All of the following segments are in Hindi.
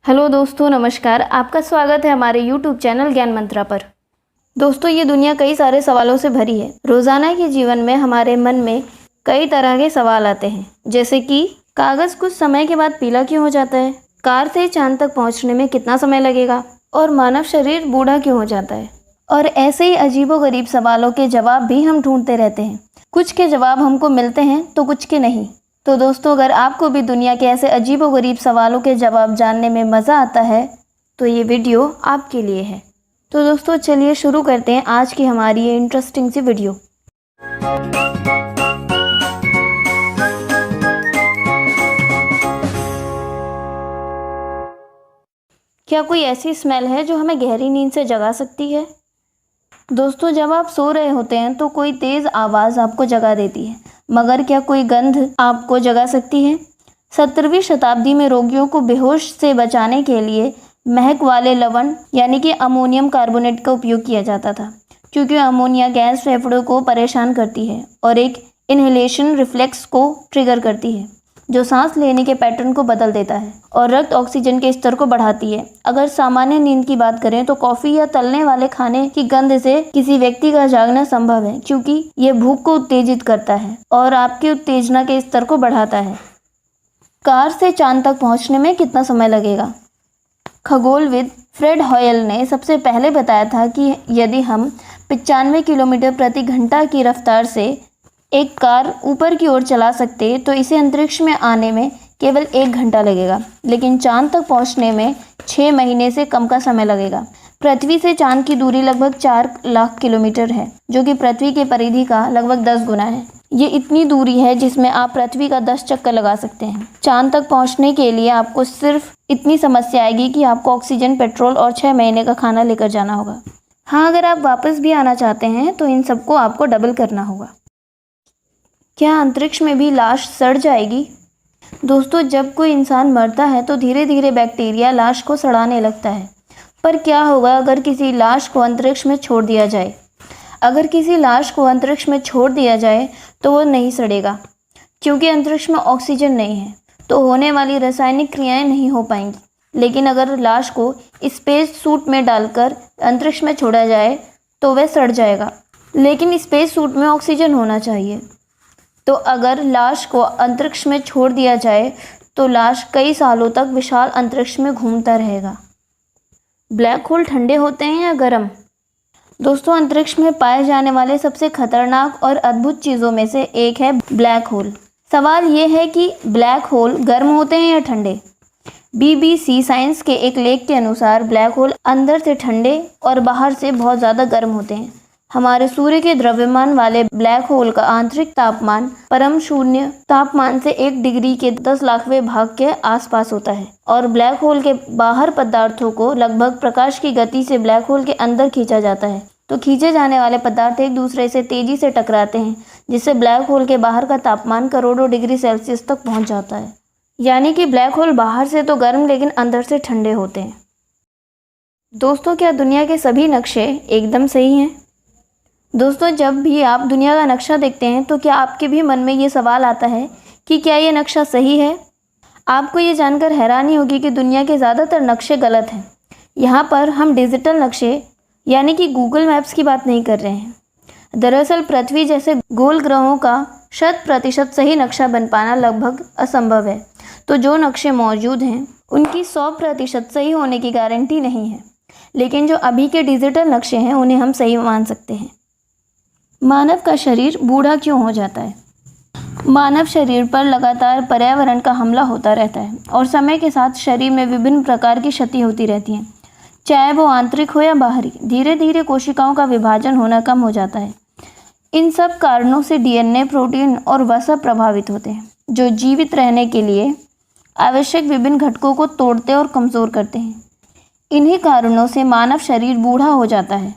हेलो दोस्तों, नमस्कार। आपका स्वागत है हमारे YouTube चैनल ज्ञान मंत्रा पर। दोस्तों, ये दुनिया कई सारे सवालों से भरी है। रोज़ाना के जीवन में हमारे मन में कई तरह के सवाल आते हैं, जैसे कि कागज़ कुछ समय के बाद पीला क्यों हो जाता है, कार से चांद तक पहुंचने में कितना समय लगेगा, और मानव शरीर बूढ़ा क्यों हो जाता है। और ऐसे ही अजीबोगरीब सवालों के जवाब भी हम ढूंढते रहते हैं। कुछ के जवाब हमको मिलते हैं तो कुछ के नहीं। तो दोस्तों, अगर आपको भी दुनिया के ऐसे अजीबोगरीब सवालों के जवाब जानने में मज़ा आता है तो ये वीडियो आपके लिए है। तो दोस्तों, चलिए शुरू करते हैं आज की हमारी ये इंटरेस्टिंग सी वीडियो। क्या कोई ऐसी स्मेल है जो हमें गहरी नींद से जगा सकती है? दोस्तों, जब आप सो रहे होते हैं तो कोई तेज़ आवाज़ आपको जगा देती है, मगर क्या कोई गंध आपको जगा सकती है? 17वीं शताब्दी में रोगियों को बेहोश से बचाने के लिए महक वाले लवण यानी कि अमोनियम कार्बोनेट का उपयोग किया जाता था, क्योंकि अमोनिया गैस फेफड़ों को परेशान करती है और एक इन्हेलेशन रिफ्लेक्स को ट्रिगर करती है, जो सांस लेने के पैटर्न को बदल देता है और रक्त ऑक्सीजन के स्तर को बढ़ाती है। अगर सामान्य नींद की बात करें तो कॉफ़ी या तलने वाले खाने की गंध से किसी व्यक्ति का जागना संभव है, क्योंकि ये भूख को उत्तेजित करता है और आपके उत्तेजना के स्तर को बढ़ाता है। कार से चांद तक पहुंचने में कितना समय लगेगा? खगोलविद फ्रेड हॉयल ने सबसे पहले बताया था कि यदि हम 95 किलोमीटर प्रति घंटा की रफ्तार से एक कार ऊपर की ओर चला सकते तो इसे अंतरिक्ष में आने में केवल 1 घंटा लगेगा, लेकिन चांद तक पहुंचने में 6 महीने से कम का समय लगेगा। पृथ्वी से चांद की दूरी लगभग 4 लाख किलोमीटर है, जो कि पृथ्वी के परिधि का लगभग 10 गुना है। ये इतनी दूरी है जिसमें आप पृथ्वी का 10 चक्कर लगा सकते हैं। चांद तक पहुंचने के लिए आपको सिर्फ इतनी समस्या आएगी कि आपको ऑक्सीजन, पेट्रोल और 6 महीने का खाना लेकर जाना होगा। हाँ, अगर आप वापस भी आना चाहते हैं तो इन सबको आपको डबल करना होगा। क्या अंतरिक्ष में भी लाश सड़ जाएगी? दोस्तों, जब कोई इंसान मरता है तो धीरे धीरे बैक्टीरिया लाश को सड़ाने लगता है। पर क्या होगा अगर किसी लाश को अंतरिक्ष में छोड़ दिया जाए? अगर किसी लाश को अंतरिक्ष में छोड़ दिया जाए तो वो नहीं सड़ेगा, क्योंकि अंतरिक्ष में ऑक्सीजन नहीं है, तो होने वाली रासायनिक क्रियाएं नहीं हो पाएंगी। लेकिन अगर लाश को स्पेस सूट में डालकर अंतरिक्ष में छोड़ा जाए तो वह सड़ जाएगा, लेकिन स्पेस सूट में ऑक्सीजन होना चाहिए। तो अगर लाश को अंतरिक्ष में छोड़ दिया जाए तो लाश कई सालों तक विशाल अंतरिक्ष में घूमता रहेगा। ब्लैक होल ठंडे होते हैं या गर्म? दोस्तों, अंतरिक्ष में पाए जाने वाले सबसे खतरनाक और अद्भुत चीज़ों में से एक है ब्लैक होल। सवाल ये है कि ब्लैक होल गर्म होते हैं या ठंडे? BBC साइंस के एक लेख के अनुसार ब्लैक होल अंदर से ठंडे और बाहर से बहुत ज़्यादा गर्म होते हैं। हमारे सूर्य के द्रव्यमान वाले ब्लैक होल का आंतरिक तापमान परम शून्य तापमान से 1 डिग्री के 10 लाखवें भाग के आसपास होता है, और ब्लैक होल के बाहर पदार्थों को लगभग प्रकाश की गति से ब्लैक होल के अंदर खींचा जाता है। तो खींचे जाने वाले पदार्थ एक दूसरे से तेजी से टकराते हैं, जिससे ब्लैक होल के बाहर का तापमान करोड़ों डिग्री सेल्सियस तक पहुँच जाता है। यानी कि ब्लैक होल बाहर से तो गर्म लेकिन अंदर से ठंडे होते हैं। दोस्तों, क्या दुनिया के सभी नक्शे एकदम सही हैं? दोस्तों, जब भी आप दुनिया का नक्शा देखते हैं तो क्या आपके भी मन में ये सवाल आता है कि क्या ये नक्शा सही है? आपको ये जानकर हैरानी होगी कि दुनिया के ज़्यादातर नक्शे गलत हैं। यहाँ पर हम डिजिटल नक्शे यानी कि गूगल मैप्स की बात नहीं कर रहे हैं। दरअसल पृथ्वी जैसे गोल ग्रहों का 100% सही नक्शा बन पाना लगभग असंभव है। तो जो नक्शे मौजूद हैं उनकी 100% सही होने की गारंटी नहीं है, लेकिन जो अभी के डिजिटल नक्शे हैं उन्हें हम सही मान सकते हैं। मानव का शरीर बूढ़ा क्यों हो जाता है? मानव शरीर पर लगातार पर्यावरण का हमला होता रहता है और समय के साथ शरीर में विभिन्न प्रकार की क्षति होती रहती है, चाहे वो आंतरिक हो या बाहरी। धीरे धीरे कोशिकाओं का विभाजन होना कम हो जाता है। इन सब कारणों से DNA, प्रोटीन और वसा प्रभावित होते हैं, जो जीवित रहने के लिए आवश्यक विभिन्न घटकों को तोड़ते और कमज़ोर करते हैं। इन्हीं कारणों से मानव शरीर बूढ़ा हो जाता है।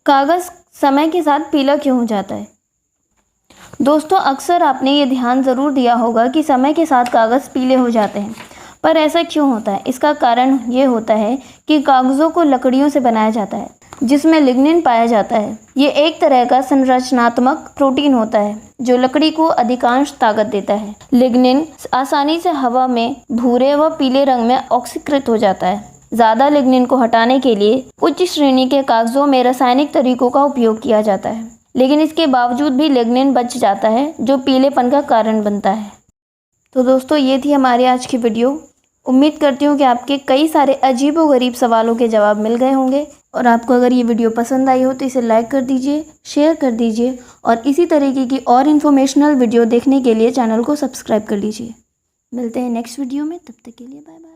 कागज़ समय के साथ पीला क्यों हो जाता है? दोस्तों, अक्सर आपने ये ध्यान ज़रूर दिया होगा कि समय के साथ कागज़ पीले हो जाते हैं, पर ऐसा क्यों होता है? इसका कारण ये होता है कि कागज़ों को लकड़ियों से बनाया जाता है। जिसमें लिग्निन पाया जाता है। ये एक तरह का संरचनात्मक प्रोटीन होता है जो लकड़ी को अधिकांश ताकत देता है। लिग्निन आसानी से हवा में भूरे व पीले रंग में ऑक्सीकृत हो जाता है। ज़्यादा लिग्निन को हटाने के लिए उच्च श्रेणी के कागज़ों में रासायनिक तरीकों का उपयोग किया जाता है, लेकिन इसके बावजूद भी लिग्निन बच जाता है जो पीलेपन का कारण बनता है। तो दोस्तों, ये थी हमारी आज की वीडियो। उम्मीद करती हूँ कि आपके कई सारे अजीबोगरीब सवालों के जवाब मिल गए होंगे, और आपको अगर ये वीडियो पसंद आई हो तो इसे लाइक कर दीजिए, शेयर कर दीजिए, और इसी तरीके की और इन्फॉर्मेशनल वीडियो देखने के लिए चैनल को सब्सक्राइब कर लीजिए। मिलते हैं नेक्स्ट वीडियो में, तब तक के लिए बाय बाय।